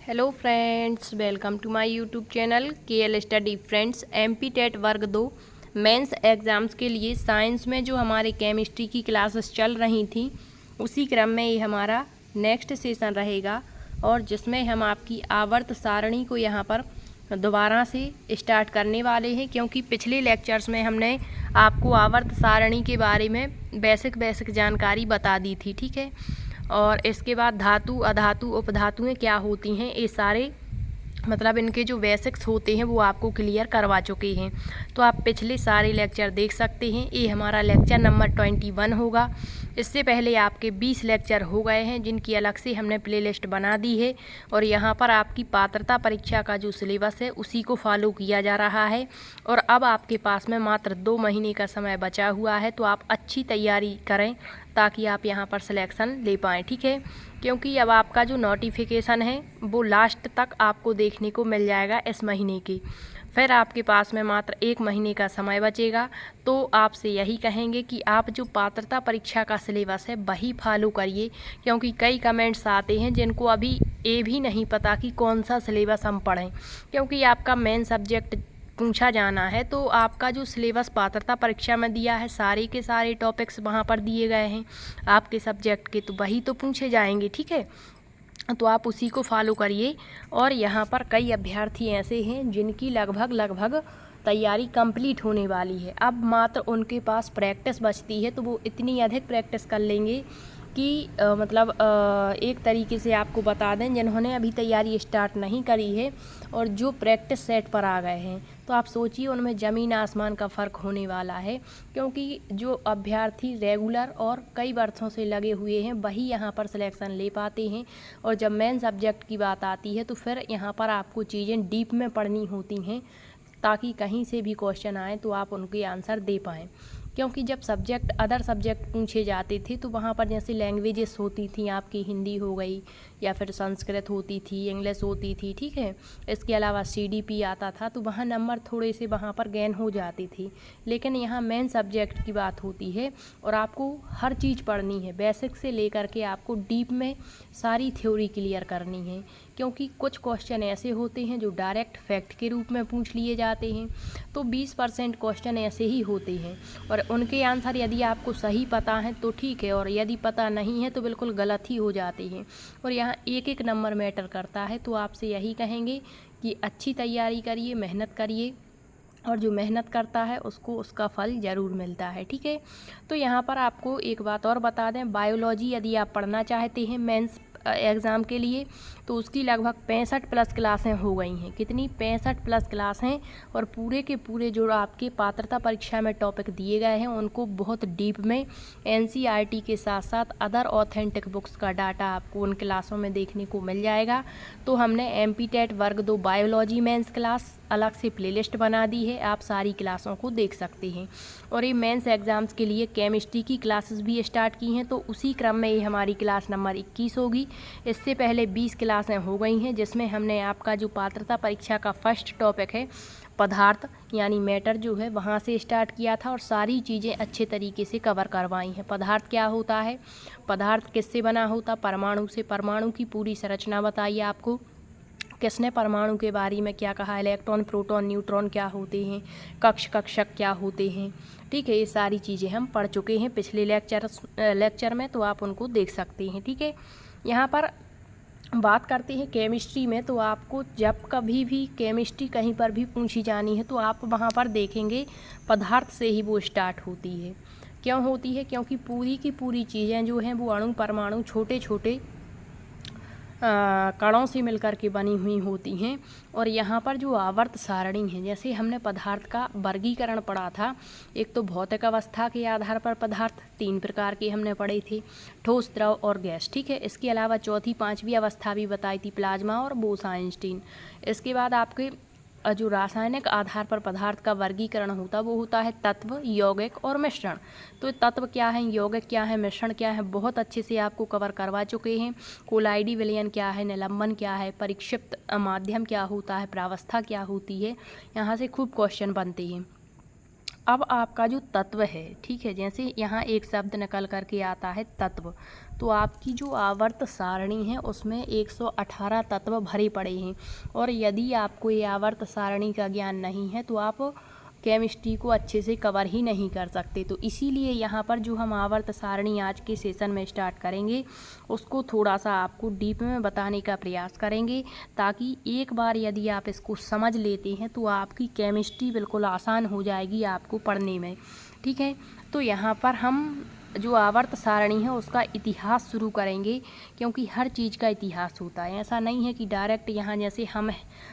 Hello friends, welcome to my YouTube channel KL study friends. MP TET वर्ग 2 mains exams के लिए science में जो हमारे केमिस्ट्री की क्लासेस चल रही थी उसी क्रम में ये हमारा नेक्स्ट सेशन रहेगा और जिसमें हम आपकी आवर्त सारणी को यहाँ पर दोबारा से स्टार्ट करने वाले हैं, क्योंकि पिछले लेक्चर्स में हमने आपको आवर्त सारणी के बारे में बेसिक जानकारी बता दी थी, ठीक है। और इसके बाद धातु, अधातु, उपधातुएं क्या होती हैं, ये सारे मतलब इनके जो बेसिक्स होते हैं वो आपको क्लियर करवा चुके हैं। तो आप पिछले सारे लेक्चर देख सकते हैं। ये हमारा लेक्चर नंबर 21 होगा। इससे पहले आपके 20 लेक्चर हो गए हैं जिनकी अलग से हमने प्लेलिस्ट बना दी है और यहाँ पर आपकी पात्रता परीक्षा का जो सिलेबस है उसी को फॉलो किया जा रहा है। और अब आपके पास में मात्र 2 महीने का समय बचा हुआ है, तो आप अच्छी तैयारी करें ताकि आप यहाँ पर सिलेक्शन ले पाएँ, ठीक है। क्योंकि अब आपका जो नोटिफिकेशन है वो लास्ट तक आपको देखने को मिल जाएगा इस महीने की। फिर आपके पास में मात्र 1 महीने का समय बचेगा। तो आपसे यही कहेंगे कि आप जो पात्रता परीक्षा का सिलेबस है वही फॉलो करिए, क्योंकि कई कमेंट्स आते हैं जिनको अभी ये भी नहीं पता कि कौन सा सिलेबस हम पढ़ें। क्योंकि आपका मेन सब्जेक्ट पूछा जाना है, तो आपका जो सिलेबस पात्रता परीक्षा में दिया है सारे के सारे टॉपिक्स वहाँ पर दिए गए हैं आपके सब्जेक्ट के, तो वही तो पूछे जाएंगे, ठीक है। तो आप उसी को फॉलो करिए। और यहाँ पर कई अभ्यर्थी ऐसे हैं जिनकी लगभग तैयारी कंप्लीट होने वाली है। अब मात्र उनके पास प्रैक्टिस बचती है, तो वो इतनी अधिक प्रैक्टिस कर लेंगे कि एक तरीके से आपको बता दें, जिन्होंने अभी तैयारी स्टार्ट नहीं करी है और जो प्रैक्टिस सेट पर आ गए हैं, तो आप सोचिए उनमें ज़मीन आसमान का फ़र्क होने वाला है। क्योंकि जो अभ्यर्थी रेगुलर और कई वर्षों से लगे हुए हैं वही यहाँ पर सिलेक्शन ले पाते हैं। और जब मेन सब्जेक्ट की बात आती है तो फिर यहाँ पर आपको चीज़ें डीप में पढ़नी होती हैं ताकि कहीं से भी क्वेश्चन आए तो आप उनके आंसर दे पाएँ। क्योंकि जब अदर सब्जेक्ट पूछे जाते थे तो वहाँ पर जैसे लैंग्वेजेस होती थी, आपकी हिंदी हो गई या फिर संस्कृत होती थी, इंग्लिश होती थी, ठीक है। इसके अलावा सीडीपी आता था, तो वहाँ नंबर थोड़े से वहाँ पर गेन हो जाती थी। लेकिन यहाँ मेन सब्जेक्ट की बात होती है और आपको हर चीज़ पढ़नी है, बेसिक से लेकर के आपको डीप में सारी थ्योरी क्लियर करनी है। क्योंकि कुछ क्वेश्चन ऐसे होते हैं जो डायरेक्ट फैक्ट के रूप में पूछ लिए जाते हैं, तो 20% क्वेश्चन ऐसे ही होते हैं और उनके आंसर यदि आपको सही पता है तो ठीक है, और यदि पता नहीं है तो बिल्कुल गलत ही हो जाते हैं। और यहाँ एक नंबर मैटर करता है। तो आपसे यही कहेंगे कि अच्छी तैयारी करिए, मेहनत करिए, और जो मेहनत करता है उसको उसका फल ज़रूर मिलता है, ठीक है। तो यहाँ पर आपको एक बात और बता दें, बायोलॉजी यदि आप पढ़ना चाहते हैं मेंस एग्ज़ाम के लिए तो उसकी लगभग 65+ क्लासें हो गई हैं। कितनी? 65+ क्लास हैं। और पूरे के पूरे जो आपके पात्रता परीक्षा में टॉपिक दिए गए हैं उनको बहुत डीप में एनसीईआरटी के साथ साथ अदर ऑथेंटिक बुक्स का डाटा आपको उन क्लासों में देखने को मिल जाएगा। तो हमने एमपी टेट वर्ग 2 बायोलॉजी मेंस क्लास अलग से प्लेलिस्ट बना दी है, आप सारी क्लासों को देख सकते हैं। और ये मेंस एग्ज़ाम्स के लिए केमिस्ट्री की क्लासेस भी स्टार्ट की हैं, तो उसी क्रम में ये हमारी क्लास नंबर 21 होगी। इससे पहले 20 क्लासें हो गई हैं जिसमें हमने आपका जो पात्रता परीक्षा का फर्स्ट टॉपिक है पदार्थ यानी मैटर जो है वहाँ से स्टार्ट किया था और सारी चीज़ें अच्छे तरीके से कवर करवाई हैं। पदार्थ क्या होता है, पदार्थ किससे बना होता, परमाणु से, परमाणु की पूरी संरचना बताइए आपको, किसने परमाणु के बारे में क्या कहा, इलेक्ट्रॉन, प्रोटॉन, न्यूट्रॉन क्या होते हैं, कक्ष, कक्षक क्या होते हैं, ठीक है। ये सारी चीज़ें हम पढ़ चुके हैं पिछले लेक्चर में, तो आप उनको देख सकते हैं, ठीक है। यहाँ पर बात करते हैं केमिस्ट्री में, तो आपको जब कभी भी केमिस्ट्री कहीं पर भी पूछी जानी है तो आप वहाँ पर देखेंगे पदार्थ से ही वो स्टार्ट होती है। क्यों होती है? क्योंकि पूरी की पूरी चीज़ें जो हैं वो अणु, परमाणु, छोटे छोटे कणों से मिलकर के बनी हुई होती हैं। और यहाँ पर जो आवर्त सारणी है, जैसे हमने पदार्थ का वर्गीकरण पढ़ा था, एक तो भौतिक अवस्था के आधार पर पदार्थ 3 प्रकार के हमने पढ़े थे, ठोस, द्रव और गैस, ठीक है। इसके अलावा चौथी 5वीं अवस्था भी बताई थी, प्लाज्मा और बोस-आइंस्टीन। इसके बाद आपके जो रासायनिक आधार पर पदार्थ का वर्गीकरण होता वो होता है तत्व, यौगिक और मिश्रण। तो तत्व क्या है, यौगिक क्या है, मिश्रण क्या है, बहुत अच्छे से आपको कवर करवा चुके हैं। कोलाइडी विलयन क्या है, निलंबन क्या है, परिक्षिप्त माध्यम क्या होता है, प्रावस्था क्या होती है, यहाँ से खूब क्वेश्चन बनते हैं। अब आपका जो तत्व है, ठीक है, जैसे यहाँ एक शब्द निकल करके आता है तत्व, तो आपकी जो आवर्त सारणी है उसमें 118 तत्व भरे पड़े हैं। और यदि आपको ये आवर्त सारणी का ज्ञान नहीं है तो आप केमिस्ट्री को अच्छे से कवर ही नहीं कर सकते। तो इसीलिए यहाँ पर जो हम आवर्त सारणी आज के सेशन में स्टार्ट करेंगे उसको थोड़ा सा आपको डीप में बताने का प्रयास करेंगे, ताकि एक बार यदि आप इसको समझ लेते हैं तो आपकी केमिस्ट्री बिल्कुल आसान हो जाएगी आपको पढ़ने में, ठीक है। तो यहाँ पर हम जो आवर्त सारणी है उसका इतिहास शुरू करेंगे, क्योंकि हर चीज़ का इतिहास होता है। ऐसा नहीं है कि डायरेक्ट यहाँ जैसे हम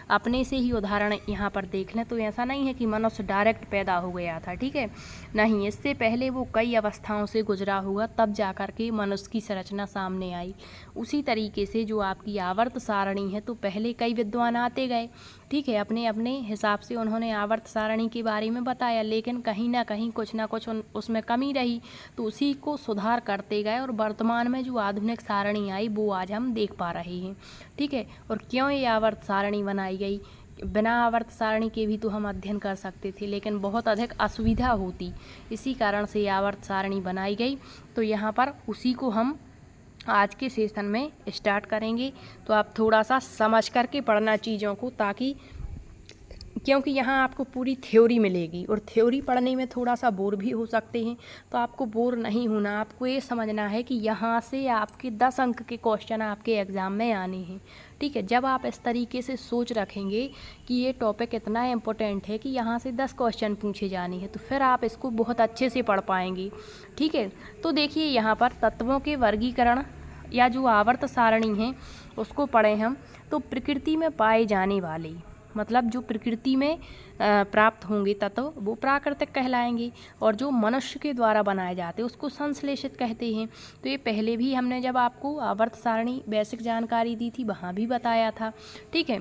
अपने से ही उदाहरण यहाँ पर देख लें, तो ऐसा नहीं है कि मनुष्य डायरेक्ट पैदा हो गया था, ठीक है, नहीं, इससे पहले वो कई अवस्थाओं से गुजरा हुआ, तब जा कर के मनुष्य की संरचना सामने आई। उसी तरीके से जो आपकी आवर्त सारणी है, तो पहले कई विद्वान आते गए, ठीक है, अपने अपने हिसाब से उन्होंने आवर्त सारणी के बारे में बताया, लेकिन कहीं ना कहीं कुछ ना कुछ उसमें कमी रही, तो उसी को सुधार करते गए और वर्तमान में जो आधुनिक सारणी आई वो आज हम देख पा रहे हैं, ठीक है। और क्यों ये आवर्त सारणी बनाई गई? बिना आवर्त सारणी के भी तो हम अध्ययन कर सकते थे, लेकिन बहुत अधिक असुविधा होती, इसी कारण से आवर्त सारणी बनाई गई। तो यहाँ पर उसी को हम आज के सेशन में स्टार्ट करेंगे। तो आप थोड़ा सा समझ करके पढ़ना चीज़ों को, ताकि क्योंकि यहाँ आपको पूरी थ्योरी मिलेगी और थ्योरी पढ़ने में थोड़ा सा बोर भी हो सकते हैं, तो आपको बोर नहीं होना। आपको ये समझना है कि यहाँ से आपके 10 अंक के क्वेश्चन आपके एग्ज़ाम में आने हैं, ठीक है। जब आप इस तरीके से सोच रखेंगे कि ये टॉपिक इतना इम्पोर्टेंट है कि यहाँ से 10 क्वेश्चन पूछे जाने हैं, तो फिर आप इसको बहुत अच्छे से पढ़ पाएंगे, ठीक है। तो देखिए यहाँ पर तत्वों के वर्गीकरण या जो आवर्त सारणी है उसको पढ़ें हम। तो प्रकृति में पाए जाने वाले, मतलब जो प्रकृति में प्राप्त होंगे तत्व वो प्राकृतिक कहलाएंगे, और जो मनुष्य के द्वारा बनाए जाते हैं उसको संश्लेषित कहते हैं। तो ये पहले भी हमने जब आपको आवर्त सारणी बेसिक जानकारी दी थी वहाँ भी बताया था, ठीक है।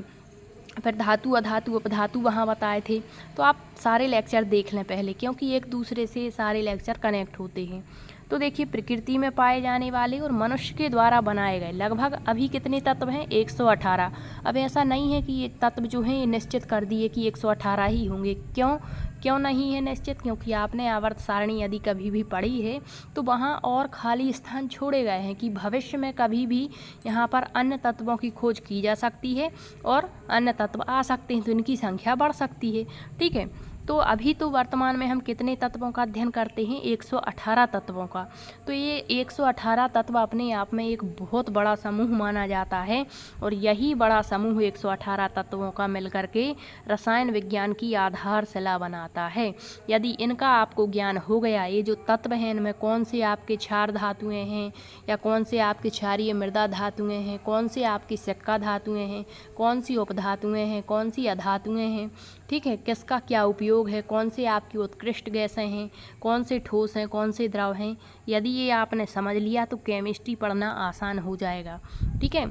फिर धातु, अधातु, अपधातु वहाँ बताए थे। तो आप सारे लेक्चर देख लें पहले, क्योंकि एक दूसरे से सारे लेक्चर कनेक्ट होते हैं। तो देखिए, प्रकृति में पाए जाने वाले और मनुष्य के द्वारा बनाए गए लगभग अभी कितने तत्व हैं? 118। अब ऐसा नहीं है कि ये तत्व जो हैं ये निश्चित कर दिए कि 118 ही होंगे। क्यों नहीं है निश्चित? क्योंकि आपने आवर्त सारणी यदि कभी भी पढ़ी है तो वहाँ और खाली स्थान छोड़े गए हैं कि भविष्य में कभी भी यहाँ पर अन्य तत्वों की खोज की जा सकती है और अन्य तत्व आ सकते हैं, तो इनकी संख्या बढ़ सकती है, ठीक है। तो अभी तो वर्तमान में हम कितने तत्वों का अध्ययन करते हैं? 118 तत्वों का। तो ये 118 तत्व अपने आप में एक बहुत बड़ा समूह माना जाता है, और यही बड़ा समूह 118 तत्वों का मिलकर के रसायन विज्ञान की आधारशिला बनाता है। यदि इनका आपको ज्ञान हो गया, ये जो तत्व हैं इनमें कौन से आपके क्षार धातुएँ हैं या कौन से आपके क्षारीय मृदा धातुएँ हैं, कौन से आपकी सिक्का धातुएँ हैं, कौन सी उपधातुएँ हैं, कौन सी अधातुएँ हैं, ठीक है, किसका क्या उपयोग है, कौन से आपकी उत्कृष्ट गैसें हैं, कौन से ठोस हैं, कौन से द्रव हैं, यदि ये आपने समझ लिया तो केमिस्ट्री पढ़ना आसान हो जाएगा, ठीक है।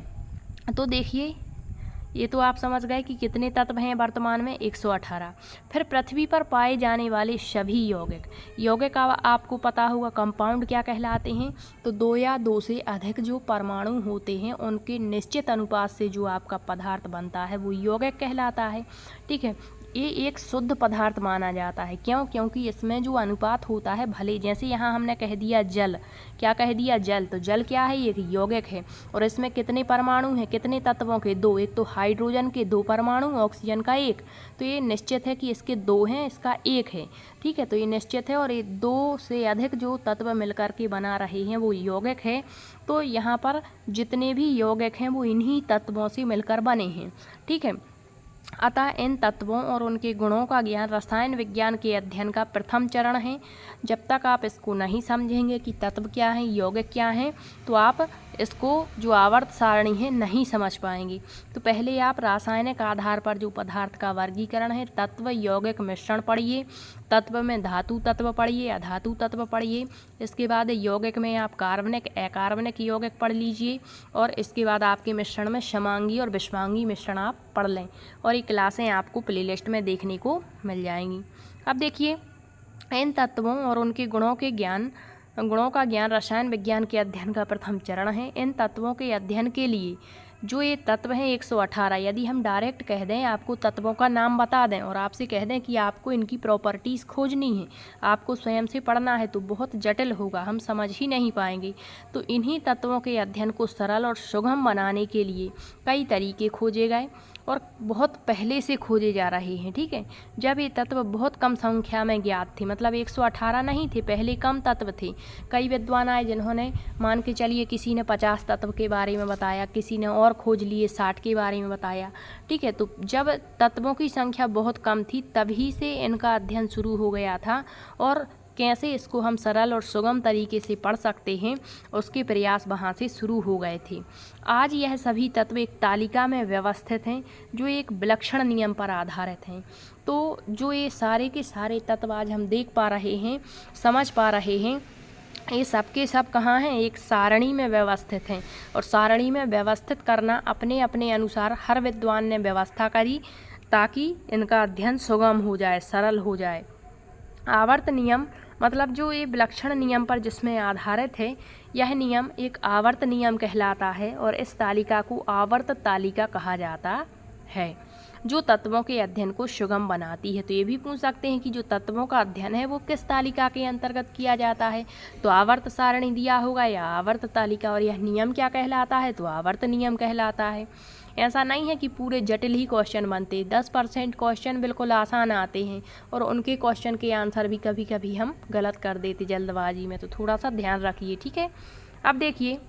तो देखिए, ये तो आप समझ गए कि कितने तत्व हैं वर्तमान में? 118। फिर पृथ्वी पर पाए जाने वाले सभी यौगिक आपको पता होगा कंपाउंड क्या कहलाते हैं? तो 2 या 2 से अधिक जो परमाणु होते हैं उनके निश्चित अनुपात से जो आपका पदार्थ बनता है वो यौगिक कहलाता है, ठीक है। ये एक शुद्ध पदार्थ माना जाता है। क्यों? क्योंकि इसमें जो अनुपात होता है, भले जैसे यहाँ हमने कह दिया जल, क्या कह दिया? जल। तो जल क्या है? एक यौगिक है, और इसमें कितने परमाणु हैं? कितने तत्वों के? 2। एक तो हाइड्रोजन के 2 परमाणु, ऑक्सीजन का 1। तो ये निश्चित है कि इसके 2 हैं, इसका 1 है, ठीक है। तो ये निश्चित है, और ये 2 से अधिक जो तत्व मिलकर के बना रहे हैं वो यौगिक है। तो यहाँ पर जितने भी यौगिक हैं वो इन्हीं तत्वों से मिलकर बने हैं, ठीक है। अतः इन तत्वों और उनके गुणों का ज्ञान रसायन विज्ञान के अध्ययन का प्रथम चरण है। जब तक आप इसको नहीं समझेंगे कि तत्व क्या हैं, यौगिक क्या हैं, तो आप इसको जो आवर्त सारणी है नहीं समझ पाएंगे। तो पहले आप रासायनिक आधार पर जो पदार्थ का वर्गीकरण है, तत्व यौगिक मिश्रण पढ़िए, तत्व में धातु तत्व पढ़िए, अधातु तत्व पढ़िए। इसके बाद यौगिक में आप कार्बनिक, अकार्बनिक यौगिक पढ़ लीजिए, और इसके बाद आपके मिश्रण में समांगी और विषमांगी मिश्रण आप पढ़ लें, और ये क्लासें आपको प्लेलिस्ट में देखने को मिल जाएंगी। अब देखिए, इन तत्वों और उनके गुणों का ज्ञान रसायन विज्ञान के अध्ययन का प्रथम चरण है। इन तत्वों के अध्ययन के लिए जो ये तत्व हैं 118, यदि हम डायरेक्ट कह दें, आपको तत्वों का नाम बता दें और आपसे कह दें कि आपको इनकी प्रॉपर्टीज़ खोजनी है, आपको स्वयं से पढ़ना है, तो बहुत जटिल होगा, हम समझ ही नहीं पाएंगे। तो इन्हीं तत्वों के अध्ययन को सरल और सुगम बनाने के लिए कई तरीके खोजे गए और बहुत पहले से खोजे जा रहे हैं। ठीक है, जब ये तत्व बहुत कम संख्या में ज्ञात थे, मतलब 118 नहीं थे, पहले कम तत्व थे। कई विद्वान आए जिन्होंने, मान के चलिए, किसी ने 50 तत्व के बारे में बताया, किसी ने और खोज लिए 60 के बारे में बताया। ठीक है, तो जब तत्वों की संख्या बहुत कम थी तभी से इनका अध्ययन शुरू हो गया था और कैसे इसको हम सरल और सुगम तरीके से पढ़ सकते हैं उसके प्रयास वहाँ से शुरू हो गए थे। आज यह सभी तत्व एक तालिका में व्यवस्थित हैं जो एक विलक्षण नियम पर आधारित हैं। तो जो ये सारे के सारे तत्व आज हम देख पा रहे हैं, समझ पा रहे हैं, ये सब के सब कहाँ हैं, एक सारणी में व्यवस्थित हैं। और सारणी में व्यवस्थित करना अपने अपने अनुसार हर विद्वान ने व्यवस्था करी ताकि इनका अध्ययन सुगम हो जाए, सरल हो जाए। आवर्त नियम, मतलब जो ये विलक्षण नियम पर जिसमें आधारित है, यह नियम एक आवर्त नियम कहलाता है और इस तालिका को आवर्त तालिका कहा जाता है, जो तत्वों के अध्ययन को सुगम बनाती है। तो ये भी पूछ सकते हैं कि जो तत्वों का अध्ययन है वो किस तालिका के अंतर्गत किया जाता है, तो आवर्त सारणी दिया होगा या आवर्त तालिका, और यह नियम क्या कहलाता है, तो आवर्त नियम कहलाता है। ऐसा नहीं है कि पूरे जटिल ही क्वेश्चन बनते, 10% क्वेश्चन बिल्कुल आसान आते हैं और उनके क्वेश्चन के आंसर भी कभी कभी हम गलत कर देते जल्दबाजी में, तो थोड़ा सा ध्यान रखिए। ठीक है, अब देखिए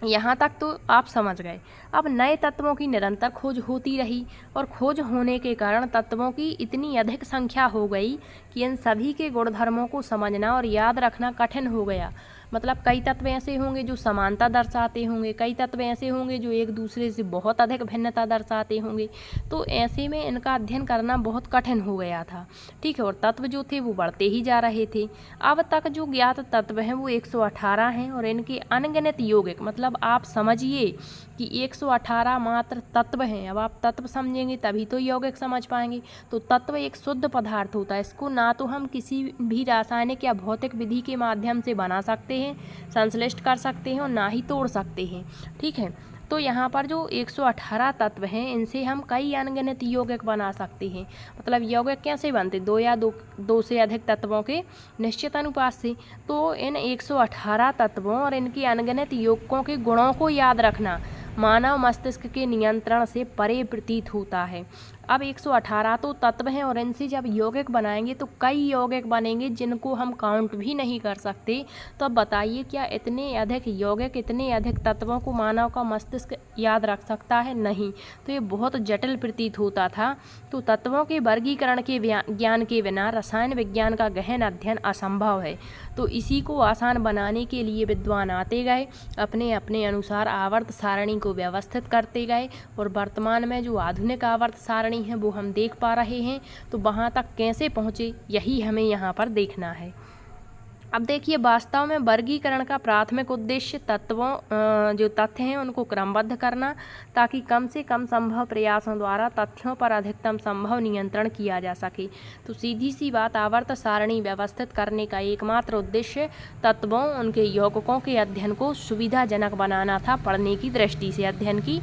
यहाँ तक तो आप समझ गए। अब नए तत्वों की निरंतर खोज होती रही और खोज होने के कारण तत्वों की इतनी अधिक संख्या हो गई कि इन सभी के गुणधर्मों को समझना और याद रखना कठिन हो गया। मतलब कई तत्व ऐसे होंगे जो समानता दर्शाते होंगे, कई तत्व ऐसे होंगे जो एक दूसरे से बहुत अधिक भिन्नता दर्शाते होंगे, तो ऐसे में इनका अध्ययन करना बहुत कठिन हो गया था। ठीक है, और तत्व जो थे वो बढ़ते ही जा रहे थे। अब तक जो ज्ञात तत्व हैं वो 118 हैं और इनके अनगिनत यौगिक, मतलब आप समझिए कि 118 मात्र तत्व हैं। अब आप तत्व समझेंगे तभी तो यौगिक समझ पाएंगे। तो तत्व एक शुद्ध पदार्थ होता है, इसको ना तो हम किसी भी रासायनिक या भौतिक विधि के माध्यम से बना सकते हैं, संश्लिष्ट कर सकते हैं और ना ही तोड़ सकते हैं। ठीक है, तो यहाँ पर जो 118 तत्व हैं इनसे हम कई अनगिनत यौगिक बना सकते हैं। मतलब यौगिक कैसे बनते, दो या दो से अधिक तत्वों के निश्चित अनुपात से। तो इन 118 तत्वों और इनके अनगिनत यौगिकों के गुणों को याद रखना मानव मस्तिष्क के नियंत्रण से परे प्रतीत होता है। अब 118 तो तत्व हैं और इनसे जब यौगिक बनाएंगे तो कई यौगिक बनेंगे जिनको हम काउंट भी नहीं कर सकते। तो अब बताइए, क्या इतने अधिक यौगिक, इतने अधिक तत्वों को मानव का मस्तिष्क याद रख सकता है? नहीं। तो ये बहुत जटिल प्रतीत होता था। तो तत्वों के वर्गीकरण के ज्ञान के बिना रसायन विज्ञान का गहन अध्ययन असंभव है। तो इसी को आसान बनाने के लिए विद्वान आते गए, अपने अपने अनुसार आवर्त सारणी को व्यवस्थित करते गए और वर्तमान में जो आधुनिक आवर्त सारणी है वो हम देख पा रहे हैं। तो वहाँ तक कैसे पहुँचे यही हमें यहाँ पर देखना है। अब देखिए, वास्तव में वर्गीकरण का प्राथमिक उद्देश्य तत्वों जो तथ्य हैं उनको क्रमबद्ध करना, ताकि कम से कम संभव प्रयासों द्वारा तथ्यों पर अधिकतम संभव नियंत्रण किया जा सके। तो सीधी सी बात, आवर्त सारणी व्यवस्थित करने का एकमात्र उद्देश्य तत्वों, उनके यौगिकों के अध्ययन को सुविधाजनक बनाना था, पढ़ने की दृष्टि से, अध्ययन की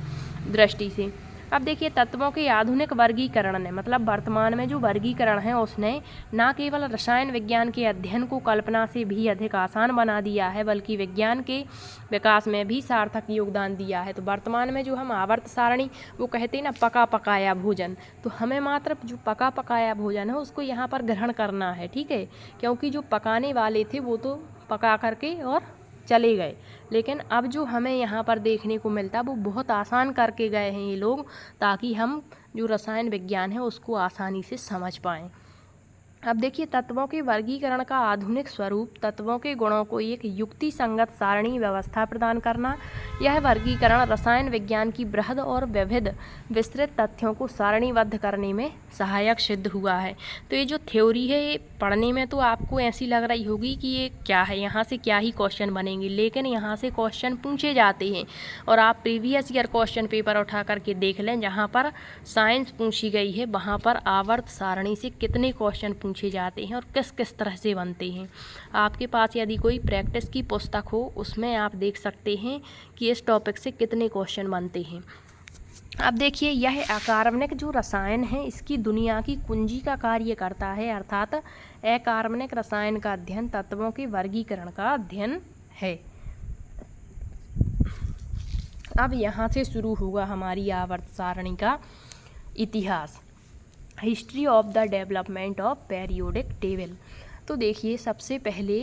दृष्टि से। अब देखिए, तत्वों के आधुनिक वर्गीकरण ने, मतलब वर्तमान में जो वर्गीकरण है उसने न केवल रसायन विज्ञान के अध्ययन को कल्पना से भी अधिक आसान बना दिया है, बल्कि विज्ञान के विकास में भी सार्थक योगदान दिया है। तो वर्तमान में जो हम आवर्त सारणी, वो कहते हैं ना पका पकाया भोजन, तो हमें मात्र जो पका पकाया भोजन है उसको यहाँ पर ग्रहण करना है। ठीक है, क्योंकि जो पकाने वाले थे वो तो पका करके और चले गए, लेकिन अब जो हमें यहाँ पर देखने को मिलता वो बहुत आसान करके गए हैं ये लोग, ताकि हम जो रसायन विज्ञान है उसको आसानी से समझ पाएँ। अब देखिए, तत्वों के वर्गीकरण का आधुनिक स्वरूप तत्वों के गुणों को एक युक्ति संगत सारणी व्यवस्था प्रदान करना। यह वर्गीकरण रसायन विज्ञान की बृहद और विविध विस्तृत तथ्यों को सारणीबद्ध करने में सहायक सिद्ध हुआ है। तो ये जो थ्योरी है ये पढ़ने में तो आपको ऐसी लग रही होगी कि ये क्या है, यहाँ से क्या ही क्वेश्चन बनेंगे, लेकिन यहाँ से क्वेश्चन पूछे जाते हैं। और आप प्रीवियस ईयर क्वेश्चन पेपर उठा करके देख लें, जहाँ पर साइंस पूछी गई है वहाँ पर आवर्त सारणी से कितने क्वेश्चन पूछे पूछे जाते हैं और किस किस तरह से बनते हैं। आपके पास यदि कोई प्रैक्टिस की पुस्तक हो उसमें आप देख सकते हैं कि इस टॉपिक से कितने क्वेश्चन बनते हैं। अब देखिए, यह अकार्बनिक जो रसायन है इसकी दुनिया की कुंजी का कार्य करता है, अर्थात अकार्बनिक रसायन का अध्ययन तत्वों के वर्गीकरण का अध्ययन है। अब यहाँ से शुरू होगा हमारी आवर्त सारणी का इतिहास। History of the development of periodic table. तो देखिए, सबसे पहले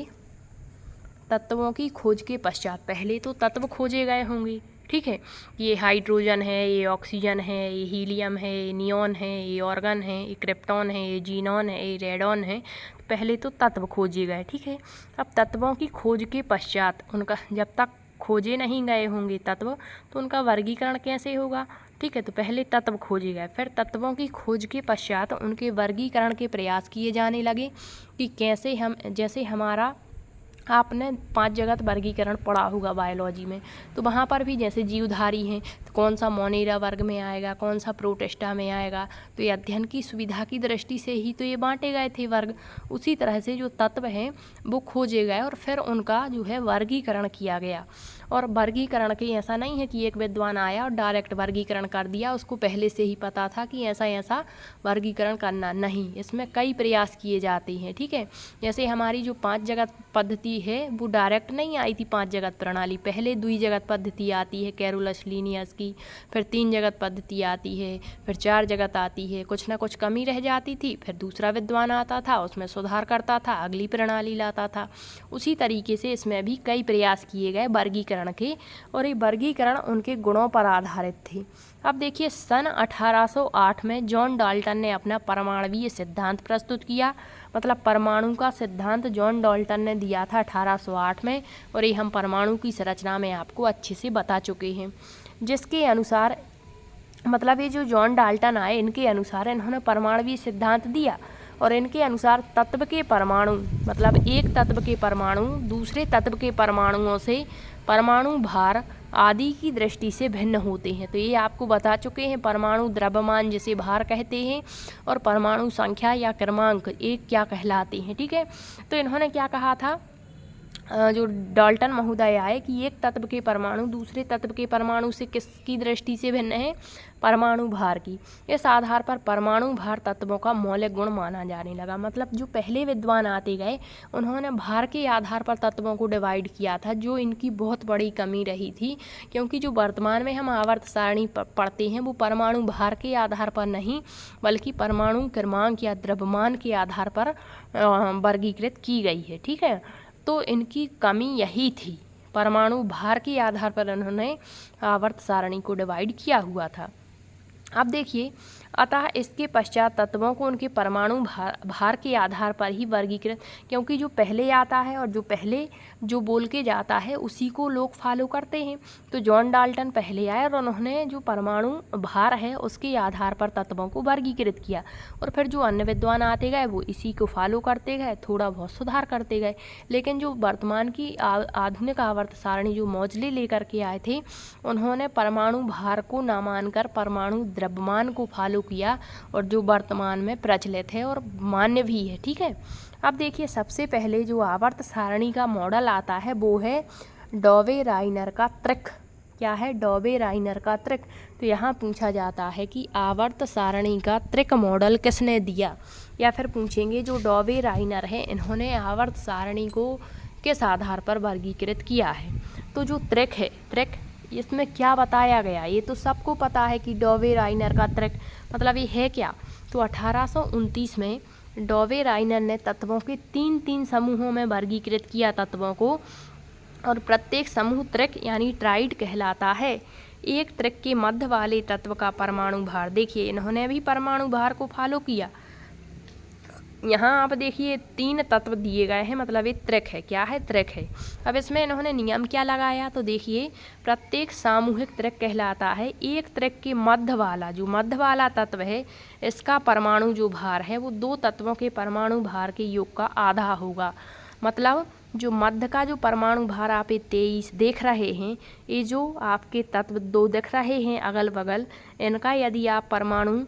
तत्वों की खोज के पश्चात पहले तो तत्व खोजे गए होंगे, ठीक है। ये हाइड्रोजन है, ये ऑक्सीजन है, ये हीलियम है, ये नियॉन है, ये ऑर्गन है, ये क्रिप्टॉन है, ये जीनॉन है, ये रेडॉन है। पहले तो तत्व खोजे गए, ठीक है। अब तत्वों की खोज के पश्चात उनका, जब तक खोजे नहीं गए होंगे तत्व, तो उनका वर्गीकरण कैसे होगा, ठीक है। तो पहले तत्व खोजे गए, फिर तत्वों की खोज के पश्चात उनके वर्गीकरण के प्रयास किए जाने लगे कि कैसे हम, जैसे हमारा आपने 5 जगत वर्गीकरण पढ़ा होगा बायोलॉजी में, तो वहाँ पर भी जैसे जीवधारी हैं तो कौन सा मोनेरा वर्ग में आएगा, कौन सा प्रोटिस्टा में आएगा, तो ये अध्ययन की सुविधा की दृष्टि से ही तो ये बांटे गए थे वर्ग। उसी तरह से जो तत्व हैं वो खोजे गए और फिर उनका जो है वर्गीकरण किया गया। और वर्गीकरण के ऐसा नहीं है कि एक विद्वान आया और डायरेक्ट वर्गीकरण कर दिया, उसको पहले से ही पता था कि ऐसा ऐसा वर्गीकरण करना, नहीं, इसमें कई प्रयास किए जाते हैं, ठीक है। जैसे हमारी जो 5 जगत पद्धति है वो डायरेक्ट नहीं आई थी 5 जगत प्रणाली, पहले 2 जगत पद्धति आती है कैरोलस लीनियस की, फिर 3 जगत पद्धति आती है, फिर 4 जगत आती है, कुछ ना कुछ कमी रह जाती थी, फिर दूसरा विद्वान आता था उसमें सुधार करता था, अगली प्रणाली लाता था। उसी तरीके से इसमें भी कई प्रयास किए गए वर्गीकरण के, और ये वर्गीकरण उनके गुणों पर आधारित थे। अब देखिए, सन 1808 में जॉन डाल्टन ने अपना परमाणुवीय सिद्धांत प्रस्तुत किया, मतलब परमाणु का सिद्धांत जॉन डाल्टन ने दिया था 1808 में, और ये हम परमाणु की संरचना में आपको अच्छे से बता चुके हैं। जिसके अनुसार, मतलब ये जो जॉन डाल्टन आए इनके अनुसार इन्होंने परमाणुवीय सिद्धांत दिया, और इनके अनुसार तत्व के परमाणु, मतलब एक तत्व के परमाणु दूसरे तत्व के परमाणुओं से परमाणु भार आदि की दृष्टि से भिन्न होते हैं। तो ये आपको बता चुके हैं, परमाणु द्रव्यमान जिसे भार कहते हैं, और परमाणु संख्या या क्रमांक एक क्या कहलाते हैं, ठीक है। तो इन्होंने क्या कहा था, जो डाल्टन महोदय आए, कि एक तत्व के परमाणु दूसरे तत्व के परमाणु से किसकी दृष्टि से भिन्न है, परमाणु भार की। इस आधार पर परमाणु भार तत्वों का मौलिक गुण माना जाने लगा। मतलब जो पहले विद्वान आते गए उन्होंने भार के आधार पर तत्वों को डिवाइड किया था, जो इनकी बहुत बड़ी कमी रही थी, क्योंकि जो वर्तमान में हम आवर्त सारणी पढ़ते हैं वो परमाणु भार के आधार पर नहीं बल्कि परमाणु क्रमांक या द्रव्यमान के आधार पर वर्गीकृत की गई है, ठीक है। तो इनकी कमी यही थी, परमाणु भार के आधार पर उन्होंने आवर्त सारणी को डिवाइड किया हुआ था। अब देखिए, अतः इसके पश्चात तत्वों को उनके परमाणु भार के आधार पर ही वर्गीकृत, क्योंकि जो पहले आता है और जो पहले जो बोल के जाता है उसी को लोग फॉलो करते हैं। तो जॉन डाल्टन पहले आए और उन्होंने जो परमाणु भार है उसके आधार पर तत्वों को वर्गीकृत किया, और फिर जो अन्य विद्वान आते गए वो इसी को फॉलो करते गए, थोड़ा बहुत सुधार करते गए। लेकिन जो वर्तमान की आधुनिक आवर्त सारणी जो मौजले लेकर के आए थे, उन्होंने परमाणु भार को न मानकर परमाणु द्रव्यमान को फॉलो किया, और जो वर्तमान में प्रचलित है और मान्य भी है, ठीक है। अब देखिए, सबसे पहले जो आवर्त सारणी का मॉडल आता है वो है डॉवे-राइनर का त्रिक। क्या है? डॉवे-राइनर का त्रिक। तो यहाँ पूछा जाता है कि आवर्त सारणी का त्रिक मॉडल किसने दिया, या फिर पूछेंगे जो डॉवे-राइनर है इन्होंने आवर्त सारणी को किस आधार पर वर्गीकृत किया है। तो जो त्रिक है, त्रिक इसमें क्या बताया गया, ये तो सबको पता है कि डॉवे-राइनर का त्रिक मतलब ये है क्या। तो 1829 में डॉवे-राइनर ने तत्वों के 3-3 समूहों में वर्गीकृत किया तत्वों को, और प्रत्येक समूह त्रिक यानी ट्राइड कहलाता है। एक त्रिक के मध्य वाले तत्व का परमाणु भार, देखिए इन्होंने भी परमाणु भार को फॉलो किया। यहाँ आप देखिए 3 तत्व दिए गए हैं, मतलब ये त्रिक है। क्या है? त्रिक है। अब इसमें इन्होंने नियम क्या लगाया, तो देखिए प्रत्येक सामूहिक त्रिक कहलाता है एक त्रिक के मध्य वाला, जो मध्य वाला तत्व है इसका परमाणु जो भार है वो 2 तत्वों के परमाणु भार के योग का आधा होगा। मतलब जो मध्य का जो परमाणु भार आप 23 देख रहे हैं, ये जो आपके तत्व 2 दिख रहे हैं अगल बगल, इनका यदि आप परमाणु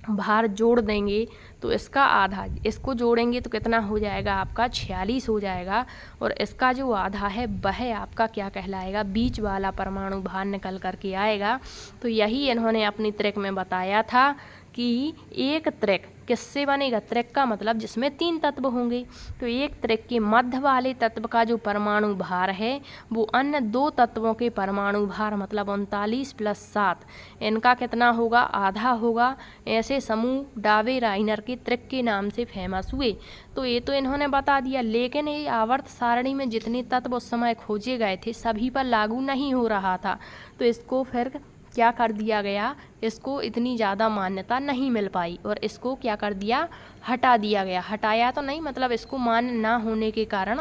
भार जोड़ देंगे तो इसका आधा, इसको जोड़ेंगे तो कितना हो जाएगा आपका 46 हो जाएगा। और इसका जो आधा है वह आपका क्या कहलाएगा, बीच वाला परमाणु भार निकल करके आएगा। तो यही इन्होंने अपनी त्रिक में बताया था कि एक त्रिक किससे बनेगा, त्रिक का मतलब जिसमें 3 तत्व होंगे। तो एक त्रिक के मध्य वाले तत्व का जो परमाणु भार है वो अन्य 2 तत्वों के परमाणु भार मतलब 39 + 7 इनका कितना होगा, आधा होगा। ऐसे समूह डावे राइनर के त्रिक के नाम से फेमस हुए। तो ये तो इन्होंने बता दिया, लेकिन ये आवर्त सारणी में जितने तत्व उस समय खोजे गए थे सभी पर लागू नहीं हो रहा था। तो इसको फिर क्या कर दिया गया, इसको इतनी ज़्यादा मान्यता नहीं मिल पाई और इसको क्या कर दिया, हटा दिया गया। हटाया तो नहीं, मतलब इसको मान्य ना होने के कारण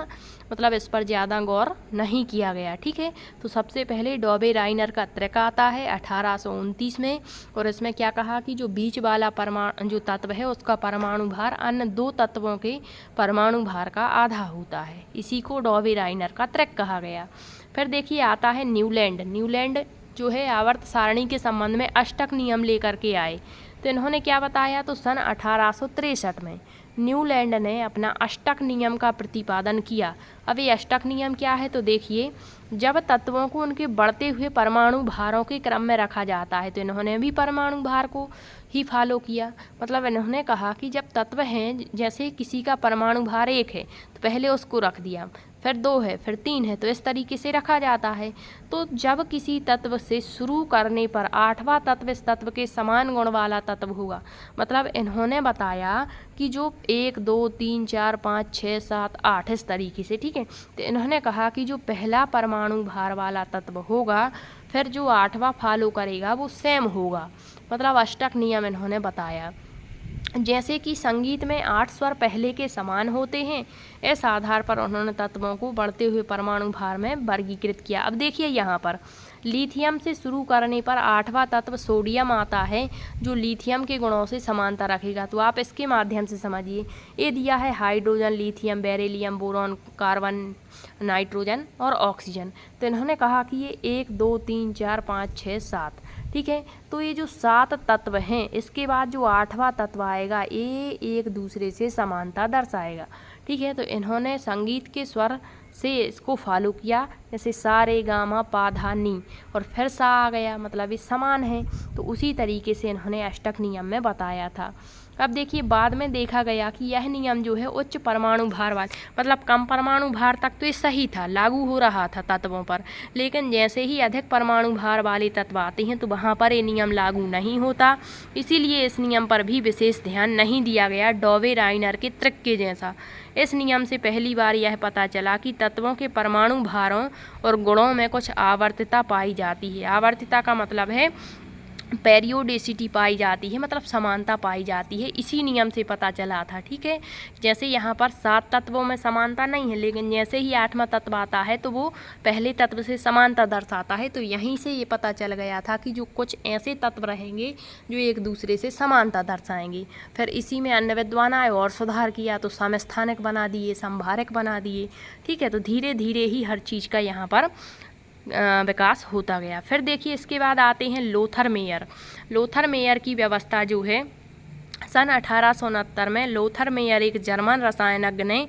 मतलब इस पर ज़्यादा गौर नहीं किया गया। ठीक है, तो सबसे पहले डॉबे राइनर का त्रिक आता है 1829 में। और इसमें क्या कहा कि जो बीच वाला परमाणु जो तत्व है उसका परमाणु भार अन्य 2 तत्वों के परमाणु भार का आधा होता है। इसी को डॉबे राइनर का त्रिक कहा गया। फिर देखिए आता है न्यूलैंड। न्यूलैंड जो है आवर्त सारणी के संबंध में अष्टक नियम लेकर के आए। तो इन्होंने क्या बताया, तो सन 1863 में न्यूलैंड ने अपना अष्टक नियम का प्रतिपादन किया। अब ये अष्टक नियम क्या है, तो देखिए जब तत्वों को उनके बढ़ते हुए परमाणु भारों के क्रम में रखा जाता है, तो इन्होंने भी परमाणु भार को ही फॉलो किया। मतलब इन्होंने कहा कि जब तत्व हैं, जैसे किसी का परमाणु भार 1 है तो पहले उसको रख दिया, फिर 2 है, फिर 3 है, तो इस तरीके से रखा जाता है। तो जब किसी तत्व से शुरू करने पर 8वां तत्व इस तत्व के समान गुण वाला तत्व होगा। मतलब इन्होंने बताया कि जो 1 2 3 4 5 6 7 8 इस तरीके से, ठीक है। तो इन्होंने कहा कि जो पहला परमाणु भार वाला तत्व होगा फिर जो 8वां फॉलो करेगा वो सेम होगा। मतलब अष्टक नियम इन्होंने बताया। जैसे कि संगीत में 8 स्वर पहले के समान होते हैं, इस आधार पर उन्होंने तत्वों को बढ़ते हुए परमाणु भार में वर्गीकृत किया। अब देखिए यहाँ पर लिथियम से शुरू करने पर 8वां तत्व सोडियम आता है जो लिथियम के गुणों से समानता रखेगा। तो आप इसके माध्यम से समझिए, ये दिया है hydrogen, lithium, beryllium, boron, carbon, nitrogen और ऑक्सीजन। तो इन्होंने कहा कि ये 1 2 3 4 5 6 7, ठीक है। तो ये जो 7 तत्व हैं, इसके बाद जो 8वां तत्व आएगा ये एक दूसरे से समानता दर्शाएगा। ठीक है, तो इन्होंने संगीत के स्वर से इसको फॉलो किया, जैसे सा रे गा मा पा धा नी और फिर सा आ गया, मतलब ये समान है। तो उसी तरीके से इन्होंने अष्टक नियम में बताया था। अब देखिए बाद में देखा गया कि यह नियम जो है उच्च परमाणु भार वाले, मतलब कम परमाणु भार तक तो ये सही था, लागू हो रहा था तत्वों पर, लेकिन जैसे ही अधिक परमाणु भार वाले तत्व आते हैं तो वहाँ पर ये नियम लागू नहीं होता। इसीलिए इस नियम पर भी विशेष ध्यान नहीं दिया गया, डॉबे राइनर के त्रिक के जैसा। इस नियम से पहली बार यह पता चला कि तत्वों के परमाणु भारों और गुणों में कुछ आवर्तिता पाई जाती है। आवर्तिता का मतलब है पेरियोडिसिटी पाई जाती है, मतलब समानता पाई जाती है। इसी नियम से पता चला था। ठीक है, जैसे यहाँ पर 7 तत्वों में समानता नहीं है, लेकिन जैसे ही 8वां तत्व आता है तो वो पहले तत्व से समानता दर्शाता है। तो यहीं से ये पता चल गया था कि जो कुछ ऐसे तत्व रहेंगे जो एक दूसरे से समानता दर्शाएंगे। फिर इसी में अन्य विद्वान आए और सुधार किया, तो समस्थानिक बना दिए, संभारक बना दिए। ठीक है, तो धीरे धीरे ही हर चीज़ का यहाँ पर विकास होता गया। फिर देखिए इसके बाद आते हैं लोथर मेयर। लोथर मेयर की व्यवस्था जो है सन 1869 में लोथर मेयर एक जर्मन रसायनज्ञ ने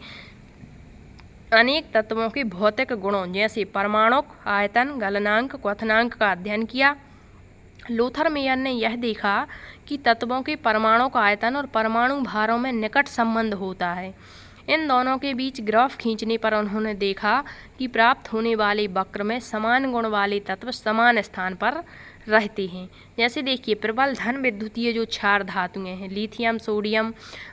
अनेक तत्वों के भौतिक गुणों जैसे परमाणुक, आयतन, गलनांक, क्वथनांक का अध्ययन किया। लोथर मेयर ने यह देखा कि तत्वों के परमाणुक आयतन और परमाणु भारों में निकट संबंध होता है। इन दोनों के बीच ग्राफ खींचने पर उन्होंने देखा कि प्राप्त होने वाले वक्र में समान गुण वाले तत्व समान स्थान पर रहते हैं। जैसे देखिए प्रबल धन विद्युतीय जो क्षार धातुएं हैं, लिथियम, सोडियम,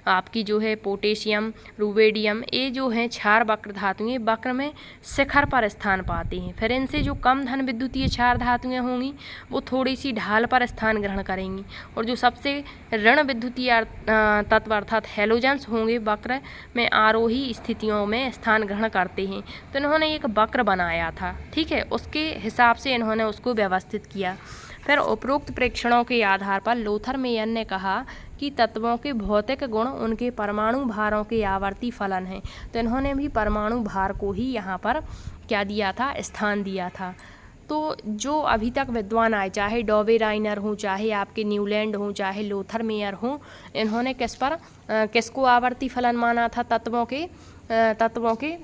आपकी जो है पोटेशियम, रुबेडियम, ये जो हैं क्षार वक्र धातुएं वक्र में शिखर पर स्थान पाते हैं। फिर इनसे जो कम धन विद्युतीय क्षार धातुएं होंगी वो थोड़ी सी ढाल पर स्थान ग्रहण करेंगी, और जो सबसे ऋण विद्युतीय तत्व अर्थात हैलोजेंस होंगे वक्र में आरोही स्थितियों में स्थान ग्रहण करते हैं। तो इन्होंने एक वक्र बनाया था। ठीक है, उसके हिसाब से इन्होंने उसको व्यवस्थित किया। फिर उपरोक्त प्रेक्षणों के आधार पर लोथर मेयर ने कहा कि तत्वों के भौतिक गुण उनके परमाणु भारों के आवर्ती फलन हैं। तो इन्होंने भी परमाणु भार को ही यहाँ पर क्या दिया था, स्थान दिया था। तो जो अभी तक विद्वान आए, चाहे डॉबे राइनर हों, चाहे आपके न्यूलैंड हों, चाहे लोथर मेयर हों, इन्होंने किसको आवर्ती फलन माना था? तत्वों के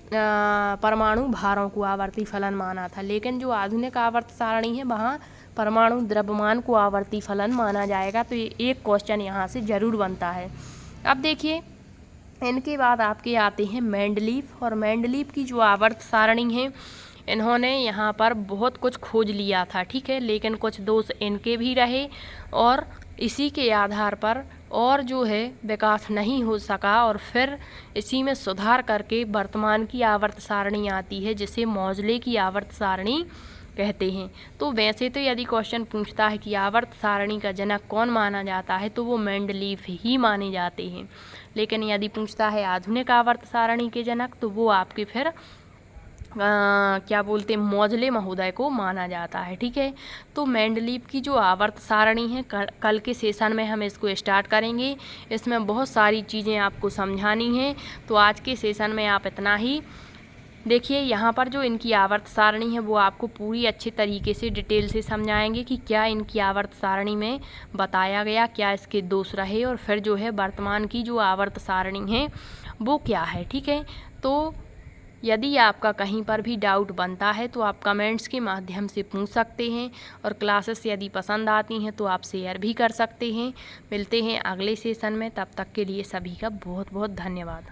परमाणु भारों को आवर्ती फलन माना था। लेकिन जो आधुनिक आवर्त सारणी है वहाँ परमाणु द्रव्यमान को आवर्ती फलन माना जाएगा। तो ये एक क्वेश्चन यहाँ से जरूर बनता है। अब देखिए, इनके बाद आपके आते हैं मेंडलीफ, और मेंडलीफ की जो आवर्त सारणी है, इन्होंने यहाँ पर बहुत कुछ खोज लिया था, ठीक है, लेकिन कुछ दोष इनके भी रहे और इसी के आधार पर और जो है विकास नहीं हो सका, और फिर इसी में सुधार करके वर्तमान की आवर्त सारणी आती है, जिसे मौजले की आवर्त सारणी कहते हैं। तो वैसे तो यदि क्वेश्चन पूछता है कि आवर्त सारणी का जनक कौन माना जाता है, तो वो मेंडलीफ ही माने जाते हैं। लेकिन यदि पूछता है आधुनिक आवर्त सारणी के जनक, तो वो आपके फिर क्या बोलते हैं, मौजले महोदय को माना जाता है, ठीक है। तो मेंडलीफ की जो आवर्त सारणी है, कल के सेशन में हम इसको स्टार्ट करेंगे। इसमें बहुत सारी चीज़ें आपको समझानी हैं। तो आज के सेशन में आप इतना ही देखिए। यहाँ पर जो इनकी आवर्त सारणी है वो आपको पूरी अच्छे तरीके से डिटेल से समझाएंगे कि क्या इनकी आवर्त सारणी में बताया गया, क्या इसके दोष रहे, और फिर जो है वर्तमान की जो आवर्त सारणी है वो क्या है, ठीक है। तो यदि आपका कहीं पर भी डाउट बनता है तो आप कमेंट्स के माध्यम से पूछ सकते हैं, और क्लासेस यदि पसंद आती हैं तो आप शेयर भी कर सकते हैं। मिलते हैं अगले सेशन में, तब तक के लिए सभी का बहुत बहुत धन्यवाद।